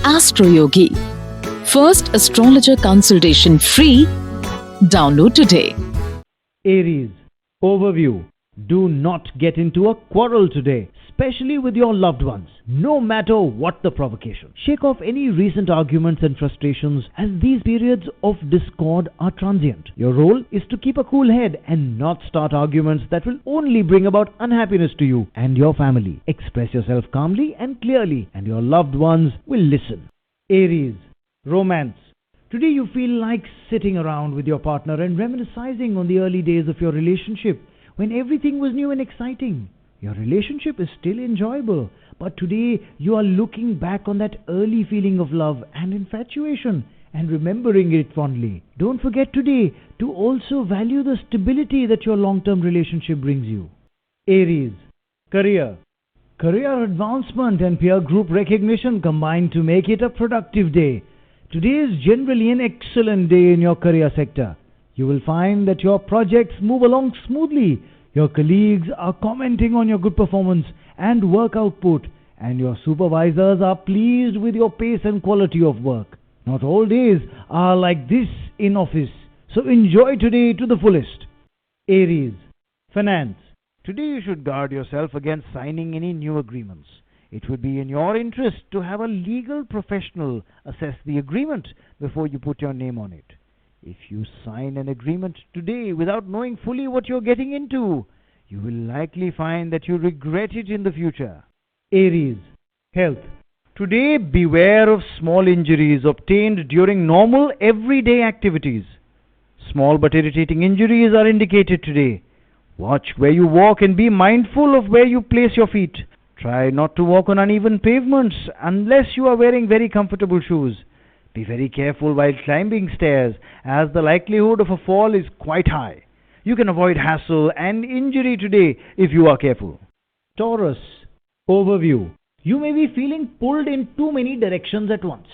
Astroyogi. First astrologer consultation free. Download today. Aries, overview. Do not get into a quarrel today, especially with your loved ones, no matter what the provocation. Shake off any recent arguments and frustrations, as these periods of discord are transient. Your role is to keep a cool head and not start arguments that will only bring about unhappiness to you and your family. Express yourself calmly and clearly, and your loved ones will listen. Aries, romance. Today you feel like sitting around with your partner and reminiscing on the early days of your relationship, when everything was new and exciting. Your relationship is still enjoyable, but today you are looking back on that early feeling of love and infatuation and remembering it fondly. Don't forget today to also value the stability that your long-term relationship brings you. Aries, career. Career advancement and peer group recognition combine to make it a productive day. Today is generally an excellent day in your career sector. You will find that your projects move along smoothly. Your colleagues are commenting on your good performance and work output, and your supervisors are pleased with your pace and quality of work. Not all days are like this in office, so enjoy today to the fullest. Aries, finance. Today you should guard yourself against signing any new agreements. It would be in your interest to have a legal professional assess the agreement before you put your name on it. If you sign an agreement today without knowing fully what you're getting into, you will likely find that you regret it in the future. Aries, health. Today, beware of small injuries obtained during normal everyday activities. Small but irritating injuries are indicated today. Watch where you walk and be mindful of where you place your feet. Try not to walk on uneven pavements unless you are wearing very comfortable shoes. Be very careful while climbing stairs, as the likelihood of a fall is quite high. You can avoid hassle and injury today if you are careful. Taurus, overview. You may be feeling pulled in too many directions at once.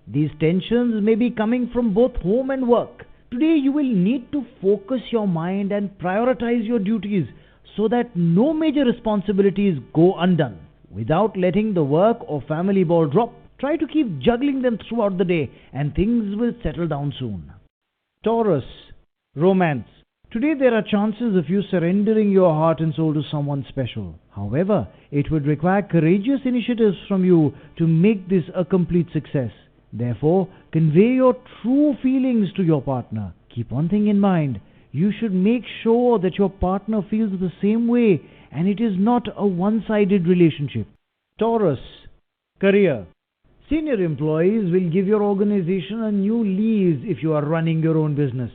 These tensions may be coming from both home and work. Today you will need to focus your mind and prioritize your duties so that no major responsibilities go undone. Without letting the work or family ball drop, try to keep juggling them throughout the day, and things will settle down soon. Taurus, romance. Today there are chances of you surrendering your heart and soul to someone special. However, it would require courageous initiatives from you to make this a complete success. Therefore, convey your true feelings to your partner. Keep one thing in mind. You should make sure that your partner feels the same way, and it is not a one-sided relationship. Taurus, career. Senior employees will give your organization a new lease if you are running your own business.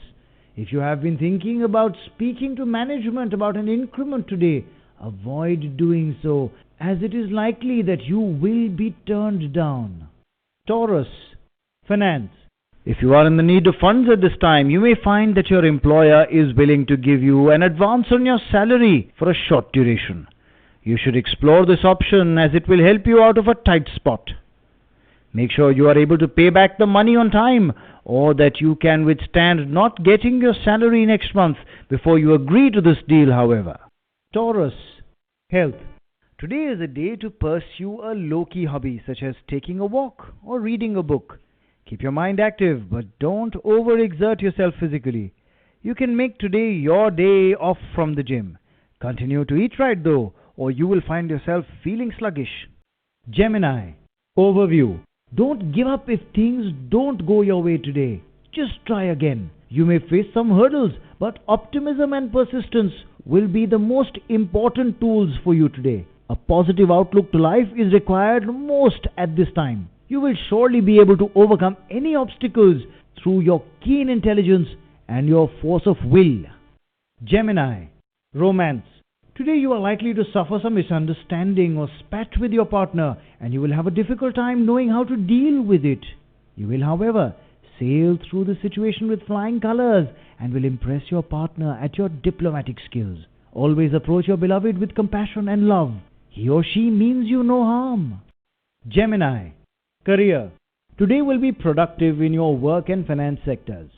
If you have been thinking about speaking to management about an increment today, avoid doing so, as it is likely that you will be turned down. Taurus, finance. If you are in the need of funds at this time, you may find that your employer is willing to give you an advance on your salary for a short duration. You should explore this option, as it will help you out of a tight spot. Make sure you are able to pay back the money on time, or that you can withstand not getting your salary next month before you agree to this deal, however. Taurus, health. Today is a day to pursue a low-key hobby such as taking a walk or reading a book. Keep your mind active, but don't overexert yourself physically. You can make today your day off from the gym. Continue to eat right though, or you will find yourself feeling sluggish. Gemini, overview. Don't give up if things don't go your way today. Just try again. You may face some hurdles, but optimism and persistence will be the most important tools for you today. A positive outlook to life is required most at this time. You will surely be able to overcome any obstacles through your keen intelligence and your force of will. Gemini, romance. Today you are likely to suffer some misunderstanding or spat with your partner, and you will have a difficult time knowing how to deal with it. You will, however, sail through the situation with flying colors and will impress your partner at your diplomatic skills. Always approach your beloved with compassion and love. He or she means you no harm. Gemini, career. Today will be productive in your work and finance sectors.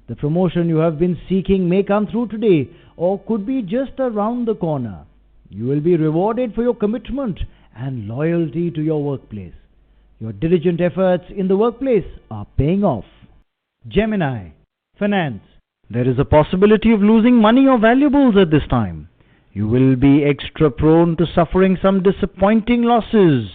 The promotion you have been seeking may come through today, or could be just around the corner. You will be rewarded for your commitment and loyalty to your workplace. Your diligent efforts in the workplace are paying off. Gemini, finance. There is a possibility of losing money or valuables at this time. You will be extra prone to suffering some disappointing losses.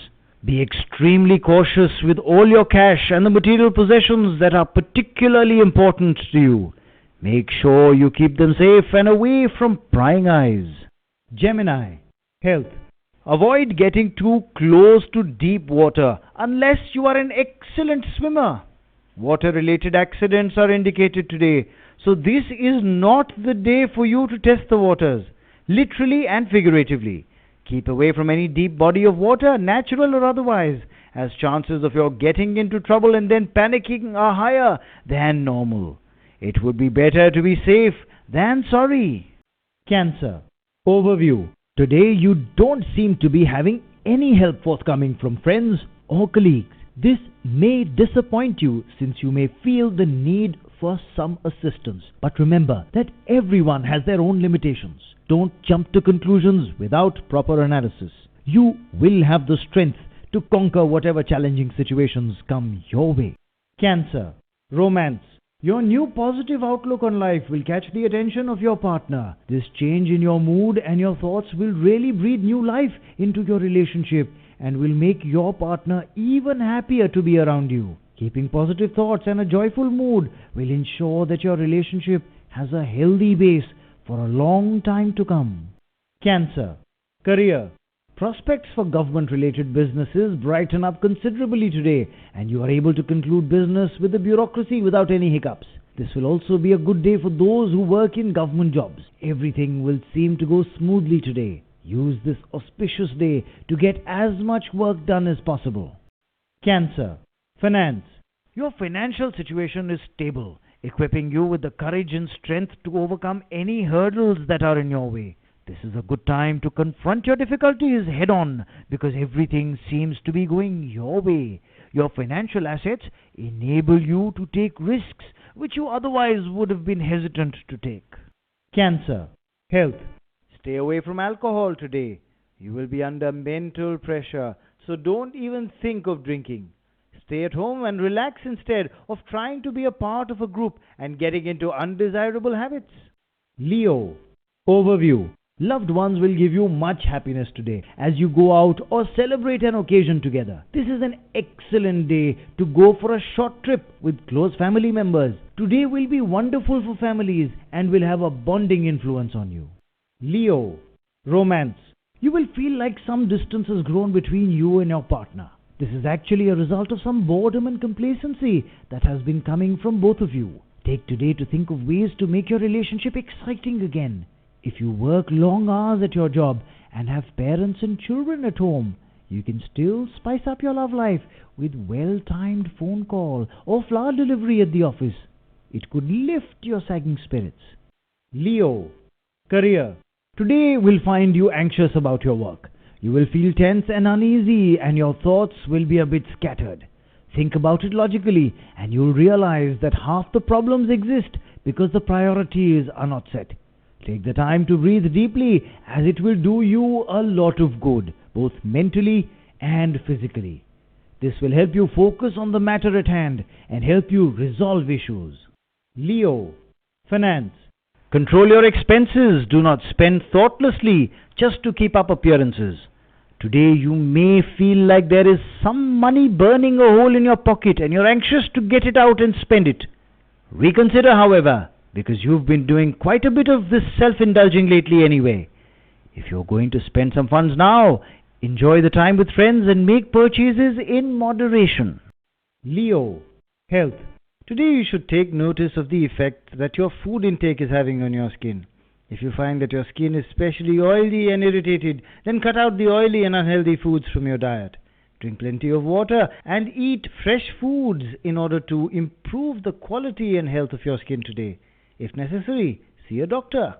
Be extremely cautious with all your cash and the material possessions that are particularly important to you. Make sure you keep them safe and away from prying eyes. Gemini, health. Avoid getting too close to deep water unless you are an excellent swimmer. Water-related accidents are indicated today, so this is not the day for you to test the waters, literally and figuratively. Keep away from any deep body of water, natural or otherwise, as chances of your getting into trouble and then panicking are higher than normal. It would be better to be safe than sorry. Cancer, overview. Today you don't seem to be having any help forthcoming from friends or colleagues. This may disappoint you since you may feel the need for some assistance. But remember that everyone has their own limitations. Don't jump to conclusions without proper analysis. You will have the strength to conquer whatever challenging situations come your way. Cancer, romance. Your new positive outlook on life will catch the attention of your partner. This change in your mood and your thoughts will really breathe new life into your relationship and will make your partner even happier to be around you. Keeping positive thoughts and a joyful mood will ensure that your relationship has a healthy base for a long time to come. Cancer, career. Prospects for government-related businesses brighten up considerably today, and you are able to conclude business with the bureaucracy without any hiccups. This will also be a good day for those who work in government jobs. Everything will seem to go smoothly today. Use this auspicious day to get as much work done as possible. Cancer, finance. Your financial situation is stable, equipping you with the courage and strength to overcome any hurdles that are in your way. This is a good time to confront your difficulties head-on because everything seems to be going your way. Your financial assets enable you to take risks which you otherwise would have been hesitant to take. Cancer, health. Stay away from alcohol today. You will be under mental pressure, so don't even think of drinking. Stay at home and relax instead of trying to be a part of a group and getting into undesirable habits. Leo, overview. Loved ones will give you much happiness today as you go out or celebrate an occasion together. This is an excellent day to go for a short trip with close family members. Today will be wonderful for families and will have a bonding influence on you. Leo, romance. You will feel like some distance has grown between you and your partner. This is actually a result of some boredom and complacency that has been coming from both of you. Take today to think of ways to make your relationship exciting again. If you work long hours at your job and have parents and children at home, you can still spice up your love life with well-timed phone call or flower delivery at the office. It could lift your sagging spirits. Leo, career. Today will find you anxious about your work. You will feel tense and uneasy and your thoughts will be a bit scattered. Think about it logically and you'll realize that half the problems exist because the priorities are not set. Take the time to breathe deeply as it will do you a lot of good, both mentally and physically. This will help you focus on the matter at hand and help you resolve issues. Leo, finance. Control your expenses. Do not spend thoughtlessly just to keep up appearances. Today you may feel like there is some money burning a hole in your pocket and you're anxious to get it out and spend it. Reconsider, however, because you've been doing quite a bit of this self-indulging lately anyway. If you're going to spend some funds now, enjoy the time with friends and make purchases in moderation. Leo, health. Today you should take notice of the effect that your food intake is having on your skin. If you find that your skin is especially oily and irritated, then cut out the oily and unhealthy foods from your diet. Drink plenty of water and eat fresh foods in order to improve the quality and health of your skin today. If necessary, see a doctor.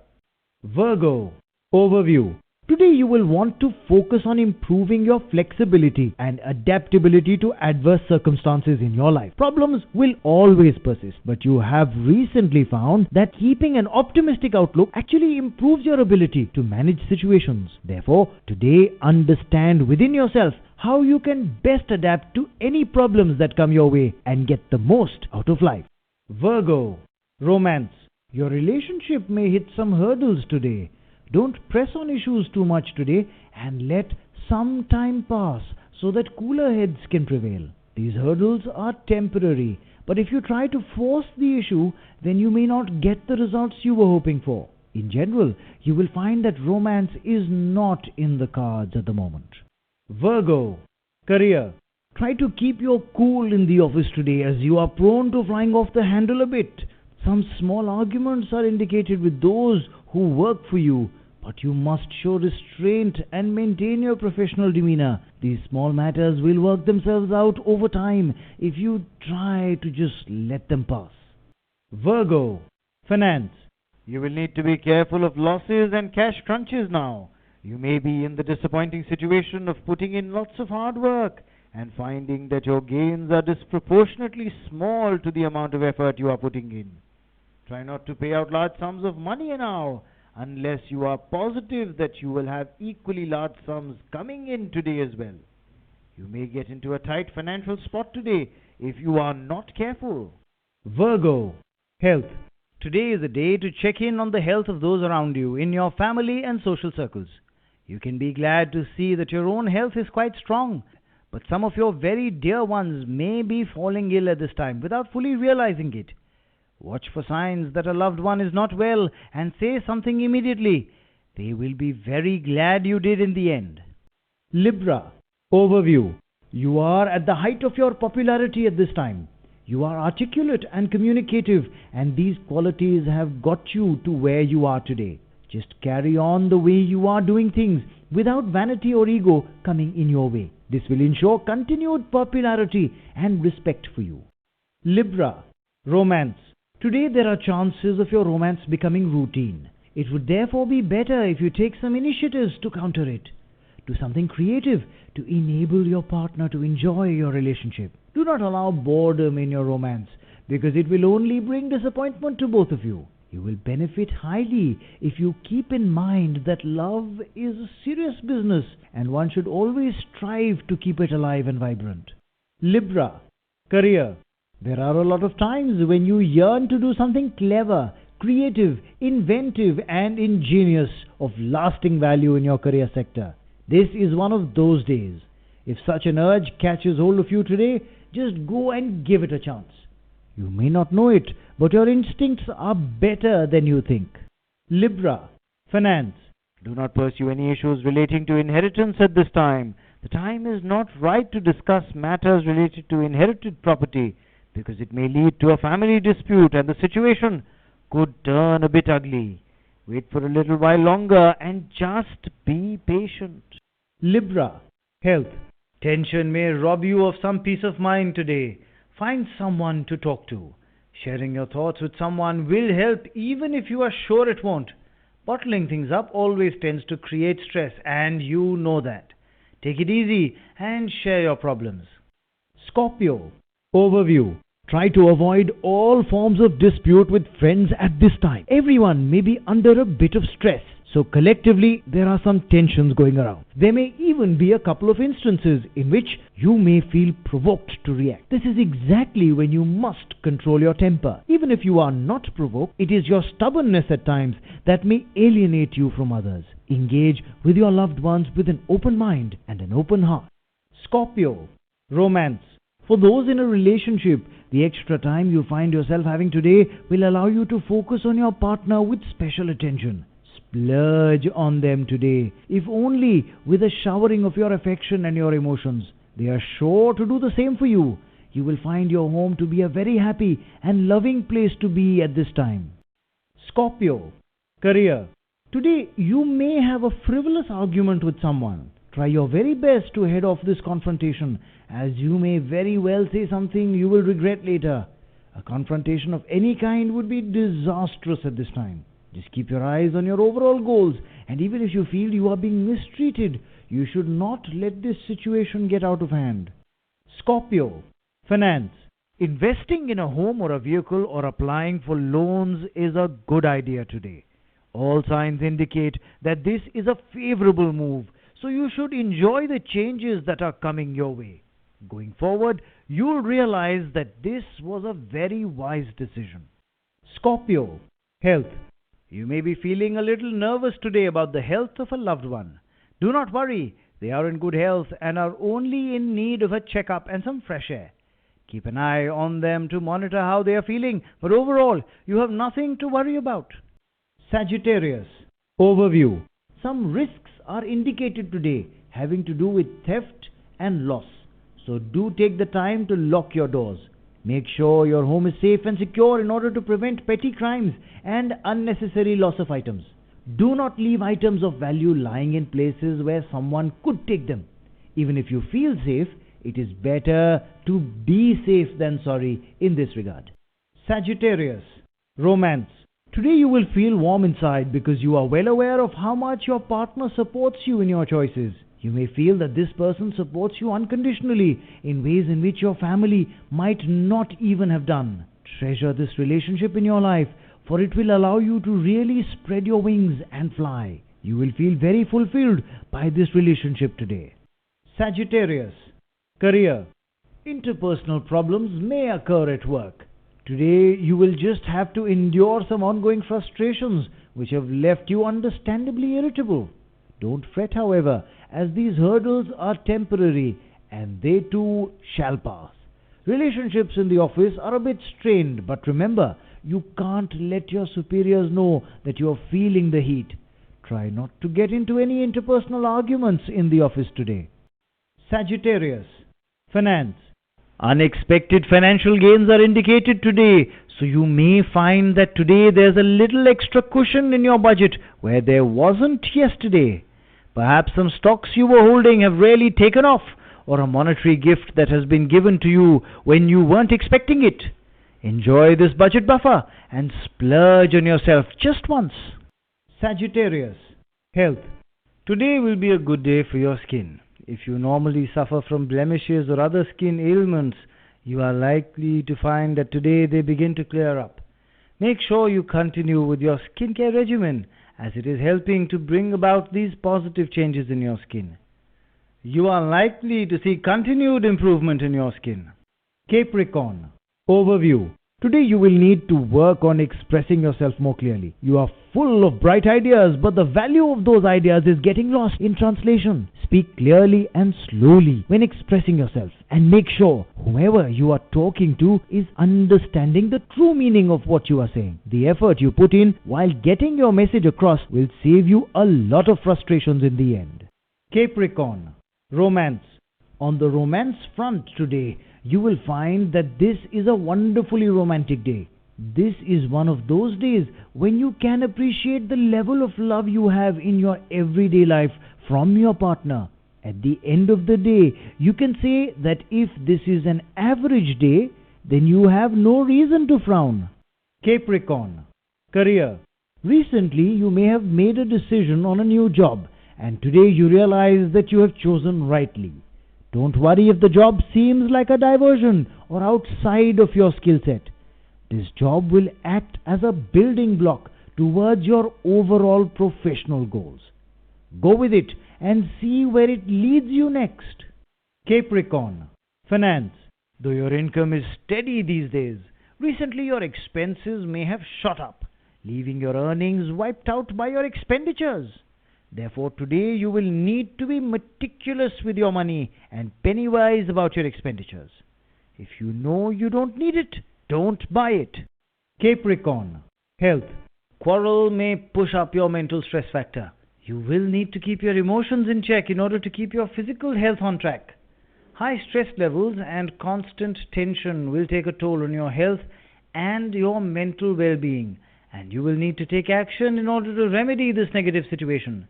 Virgo, overview. Today you will want to focus on improving your flexibility and adaptability to adverse circumstances in your life. Problems will always persist, but you have recently found that keeping an optimistic outlook actually improves your ability to manage situations. Therefore, today understand within yourself how you can best adapt to any problems that come your way and get the most out of life. Virgo, romance. Your relationship may hit some hurdles today. Don't press on issues too much today and let some time pass so that cooler heads can prevail. These hurdles are temporary, but if you try to force the issue, then you may not get the results you were hoping for. In general, you will find that romance is not in the cards at the moment. Virgo, career. Try to keep your cool in the office today as you are prone to flying off the handle a bit. Some small arguments are indicated with those who work for you, but you must show restraint and maintain your professional demeanor. These small matters will work themselves out over time if you try to just let them pass. Virgo, finance. You will need to be careful of losses and cash crunches now. You may be in the disappointing situation of putting in lots of hard work and finding that your gains are disproportionately small to the amount of effort you are putting in. Try not to pay out large sums of money now, unless you are positive that you will have equally large sums coming in today as well. You may get into a tight financial spot today if you are not careful. Virgo, health. Today is a day to check in on the health of those around you in your family and social circles. You can be glad to see that your own health is quite strong, but some of your very dear ones may be falling ill at this time without fully realizing it. Watch for signs that a loved one is not well and say something immediately. They will be very glad you did in the end. Libra, overview. You are at the height of your popularity at this time. You are articulate and communicative, and these qualities have got you to where you are today. Just carry on the way you are doing things without vanity or ego coming in your way. This will ensure continued popularity and respect for you. Libra, romance. Today there are chances of your romance becoming routine. It would therefore be better if you take some initiatives to counter it. Do something creative to enable your partner to enjoy your relationship. Do not allow boredom in your romance, because it will only bring disappointment to both of you. You will benefit highly if you keep in mind that love is a serious business and one should always strive to keep it alive and vibrant. Libra, career. There are a lot of times when you yearn to do something clever, creative, inventive, and ingenious of lasting value in your career sector. This is one of those days. If such an urge catches hold of you today, just go and give it a chance. You may not know it, but your instincts are better than you think. Libra, finance. Do not pursue any issues relating to inheritance at this time. The time is not right to discuss matters related to inherited property, because it may lead to a family dispute and the situation could turn a bit ugly. Wait for a little while longer and just be patient. Libra, health. Tension may rob you of some peace of mind today. Find someone to talk to. Sharing your thoughts with someone will help even if you are sure it won't. Bottling things up always tends to create stress, and you know that. Take it easy and share your problems. Scorpio, overview. Try to avoid all forms of dispute with friends at this time. Everyone may be under a bit of stress, so collectively there are some tensions going around. There may even be a couple of instances in which you may feel provoked to react. This is exactly when you must control your temper. Even if you are not provoked, it is your stubbornness at times that may alienate you from others. Engage with your loved ones with an open mind and an open heart. Scorpio, romance. For those in a relationship, the extra time you find yourself having today will allow you to focus on your partner with special attention. Splurge on them today, if only with a showering of your affection and your emotions. They are sure to do the same for you. You will find your home to be a very happy and loving place to be at this time. Scorpio, career. Today you may have a frivolous argument with someone. Try your very best to head off this confrontation, as you may very well say something you will regret later. A confrontation of any kind would be disastrous at this time. Just keep your eyes on your overall goals, and even if you feel you are being mistreated, you should not let this situation get out of hand. Scorpio, finance. Investing in a home or a vehicle or applying for loans is a good idea today. All signs indicate that this is a favorable move, so you should enjoy the changes that are coming your way. Going forward, you'll realize that this was a very wise decision. Scorpio, health. You may be feeling a little nervous today about the health of a loved one. Do not worry, they are in good health and are only in need of a checkup and some fresh air. Keep an eye on them to monitor how they are feeling, but overall, you have nothing to worry about. Sagittarius, overview. Some risks are indicated today having to do with theft and loss. So do take the time to lock your doors. Make sure your home is safe and secure in order to prevent petty crimes and unnecessary loss of items. Do not leave items of value lying in places where someone could take them. Even if you feel safe, it is better to be safe than sorry in this regard. Sagittarius, romance. Today you will feel warm inside because you are well aware of how much your partner supports you in your choices. You may feel that this person supports you unconditionally in ways in which your family might not even have done. Treasure this relationship in your life, for it will allow you to really spread your wings and fly. You will feel very fulfilled by this relationship today. Sagittarius, career. Interpersonal problems may occur at work. Today you will just have to endure some ongoing frustrations which have left you understandably irritable. Don't fret, however, as these hurdles are temporary and they too shall pass. Relationships in the office are a bit strained, but remember, you can't let your superiors know that you are feeling the heat. Try not to get into any interpersonal arguments in the office today. Sagittarius, finance. Unexpected financial gains are indicated today, so you may find that today there's a little extra cushion in your budget where there wasn't yesterday. Perhaps some stocks you were holding have really taken off, or a monetary gift that has been given to you when you weren't expecting it. Enjoy this budget buffer and splurge on yourself just once. Sagittarius, health. Today will be a good day for your skin. If you normally suffer from blemishes or other skin ailments, you are likely to find that today they begin to clear up. Make sure you continue with your skincare regimen, as it is helping to bring about these positive changes in your skin. You are likely to see continued improvement in your skin. Capricorn, overview. Today you will need to work on expressing yourself more clearly. You are full of bright ideas, but the value of those ideas is getting lost in translation. Speak clearly and slowly when expressing yourself, and make sure whoever you are talking to is understanding the true meaning of what you are saying. The effort you put in while getting your message across will save you a lot of frustrations in the end. Capricorn, romance. On the romance front today, you will find that this is a wonderfully romantic day. This is one of those days when you can appreciate the level of love you have in your everyday life from your partner. At the end of the day, you can say that if this is an average day, then you have no reason to frown. Capricorn, career. Recently, you may have made a decision on a new job, and today you realize that you have chosen rightly. Don't worry if the job seems like a diversion or outside of your skill set. This job will act as a building block towards your overall professional goals. Go with it and see where it leads you next. Capricorn, finance. Though your income is steady these days, recently your expenses may have shot up, leaving your earnings wiped out by your expenditures. Therefore, today you will need to be meticulous with your money and penny-wise about your expenditures. If you know you don't need it, don't buy it. Capricorn, health. Quarrel may push up your mental stress factor. You will need to keep your emotions in check in order to keep your physical health on track. High stress levels and constant tension will take a toll on your health and your mental well-being, and you will need to take action in order to remedy this negative situation.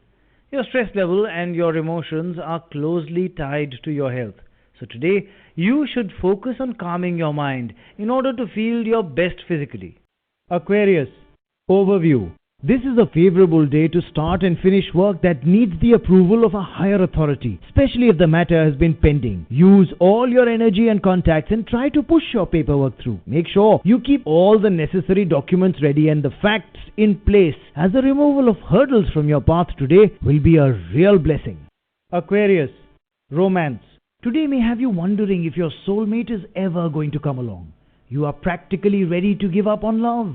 Your stress level and your emotions are closely tied to your health. So today, you should focus on calming your mind in order to feel your best physically. Aquarius, overview. This is a favorable day to start and finish work that needs the approval of a higher authority, especially if the matter has been pending. Use all your energy and contacts and try to push your paperwork through. Make sure you keep all the necessary documents ready and the facts in place, as the removal of hurdles from your path today will be a real blessing. Aquarius, romance. Today may have you wondering if your soulmate is ever going to come along. You are practically ready to give up on love.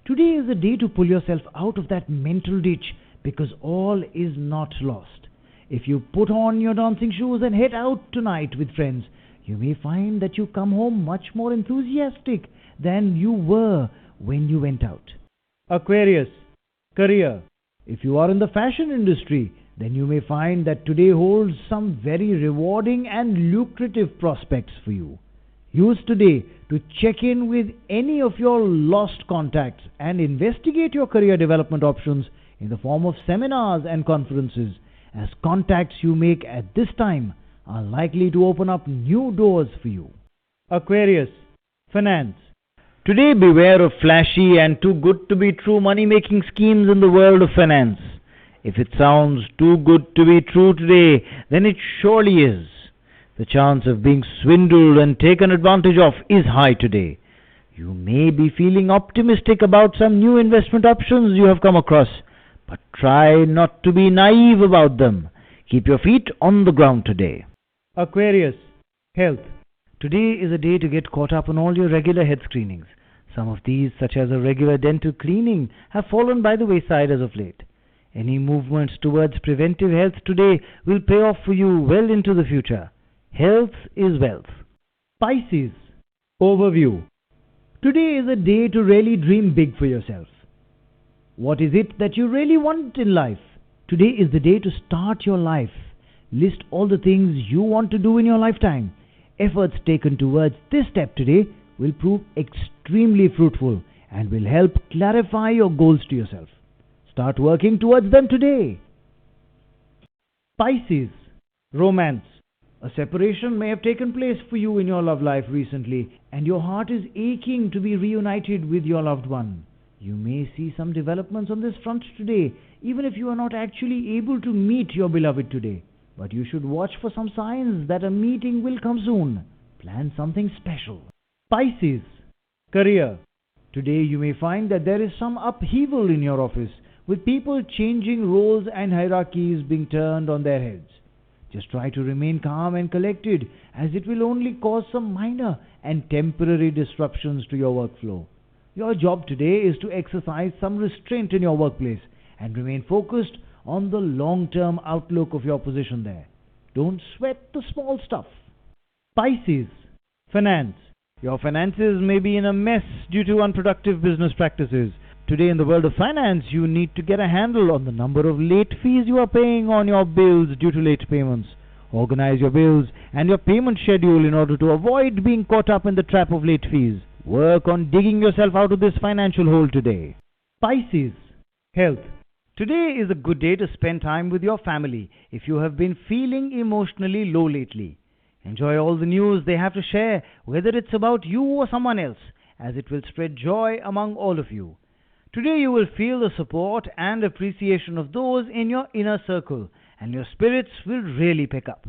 Today is a day to pull yourself out of that mental ditch, because all is not lost. If you put on your dancing shoes and head out tonight with friends, you may find that you come home much more enthusiastic than you were when you went out. Aquarius, career. If you are in the fashion industry, then you may find that today holds some very rewarding and lucrative prospects for you. Use today to check in with any of your lost contacts and investigate your career development options in the form of seminars and conferences, as contacts you make at this time are likely to open up new doors for you. Aquarius, finance. Today beware of flashy and too good to be true money-making schemes in the world of finance. If it sounds too good to be true today, then it surely is. The chance of being swindled and taken advantage of is high today. You may be feeling optimistic about some new investment options you have come across, but try not to be naive about them. Keep your feet on the ground today. Aquarius, health. Today is a day to get caught up on all your regular health screenings. Some of these, such as a regular dental cleaning, have fallen by the wayside as of late. Any movements towards preventive health today will pay off for you well into the future. Health is wealth. Pisces, overview. Today is a day to really dream big for yourself. What is it that you really want in life? Today is the day to start your life. List all the things you want to do in your lifetime. Efforts taken towards this step today will prove extremely fruitful and will help clarify your goals to yourself. Start working towards them today. Pisces, romance. A separation may have taken place for you in your love life recently, and your heart is aching to be reunited with your loved one. You may see some developments on this front today, even if you are not actually able to meet your beloved today. But you should watch for some signs that a meeting will come soon. Plan something special. Pisces, career. Today you may find that there is some upheaval in your office, with people changing roles and hierarchies being turned on their heads. Just try to remain calm and collected, as it will only cause some minor and temporary disruptions to your workflow. Your job today is to exercise some restraint in your workplace and remain focused on the long-term outlook of your position there. Don't sweat the small stuff. Pisces, finance. Your finances may be in a mess due to unproductive business practices. Today in the world of finance, you need to get a handle on the number of late fees you are paying on your bills due to late payments. Organize your bills and your payment schedule in order to avoid being caught up in the trap of late fees. Work on digging yourself out of this financial hole today. Pisces, health. Today is a good day to spend time with your family if you have been feeling emotionally low lately. Enjoy all the news they have to share, whether it's about you or someone else, as it will spread joy among all of you. Today you will feel the support and appreciation of those in your inner circle, and your spirits will really pick up.